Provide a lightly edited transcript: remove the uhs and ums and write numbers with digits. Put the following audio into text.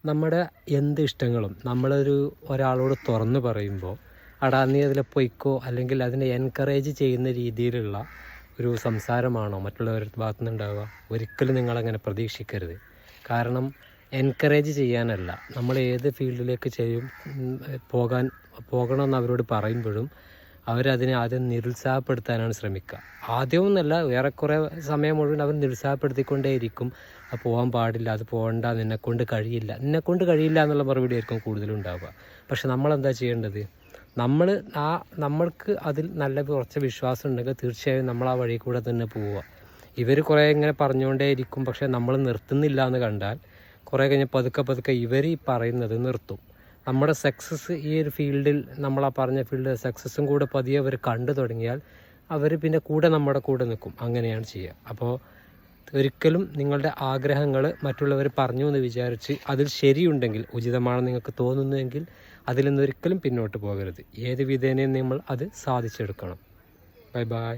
നമ്മുടെ എന്ത് ഇഷ്ടങ്ങളും ഒരാളോട് തുറന്നു പറയുമ്പോൾ നീ അതിൽ പൊയ്ക്കോ അല്ലെങ്കിൽ അതിനെ എൻകറേജ് ചെയ്യുന്ന രീതിയിലുള്ള ഒരു സംസാരമാണോ മറ്റുള്ളവരുടെ ഭാഗത്തു നിന്നുണ്ടാവുക? ഒരിക്കലും നിങ്ങളങ്ങനെ പ്രതീക്ഷിക്കരുത്. കാരണം എൻകറേജ് ചെയ്യാനല്ല, നമ്മൾ ഏത് ഫീൽഡിലേക്ക് പോകണമെന്ന് അവരോട് പറയുമ്പോഴും അവരതിനെ ആദ്യം നിരുത്സാഹപ്പെടുത്താനാണ് ശ്രമിക്കുക. ആദ്യമൊന്നുമല്ല, ഏറെക്കുറെ സമയം മുഴുവൻ അവർ നിരുത്സാഹപ്പെടുത്തിക്കൊണ്ടേയിരിക്കും. അത് പോകാൻ പാടില്ല, അത് പോകണ്ട, നിന്നെക്കൊണ്ട് കഴിയില്ല എന്നുള്ള മറുപടി ആയിരിക്കും കൂടുതലും ഉണ്ടാവുക. പക്ഷെ നമ്മളെന്താ ചെയ്യേണ്ടത്? നമ്മൾക്ക് അതിൽ നല്ല കുറച്ച് വിശ്വാസം ഉണ്ടെങ്കിൽ തീർച്ചയായും നമ്മൾ ആ വഴി കൂടെ തന്നെ പോവുക. ഇവർ കുറേ ഇങ്ങനെ പറഞ്ഞുകൊണ്ടേയിരിക്കും, പക്ഷേ നമ്മൾ നിർത്തുന്നില്ല എന്ന് കണ്ടാൽ കുറേ കഴിഞ്ഞ് പതുക്കെ ഇവർ ഈ പറയുന്നത് നിർത്തും. നമ്മുടെ സക്സസ് ഈ ഒരു ഫീൽഡിൽ, നമ്മളാ പറഞ്ഞ ഫീൽഡിൽ സക്സസ്സും കൂടെ പതിയെ അവർ കണ്ടു തുടങ്ങിയാൽ അവർ പിന്നെ നമ്മുടെ കൂടെ നിൽക്കും. അങ്ങനെയാണ് ചെയ്യുക. അപ്പോൾ ഒരിക്കലും നിങ്ങളുടെ ആഗ്രഹങ്ങൾ മറ്റുള്ളവർ പറഞ്ഞു എന്ന് വിചാരിച്ച് അതിൽ ശരിയുണ്ടെങ്കിൽ, ഉചിതമാണെന്ന് നിങ്ങൾക്ക് തോന്നുന്നുവെങ്കിൽ അതിൽ നിന്നൊരിക്കലും പിന്നോട്ട് പോകരുത്. ഏത് വിധേനയും നമ്മൾ അത് സാധിച്ചെടുക്കണം. ബൈ.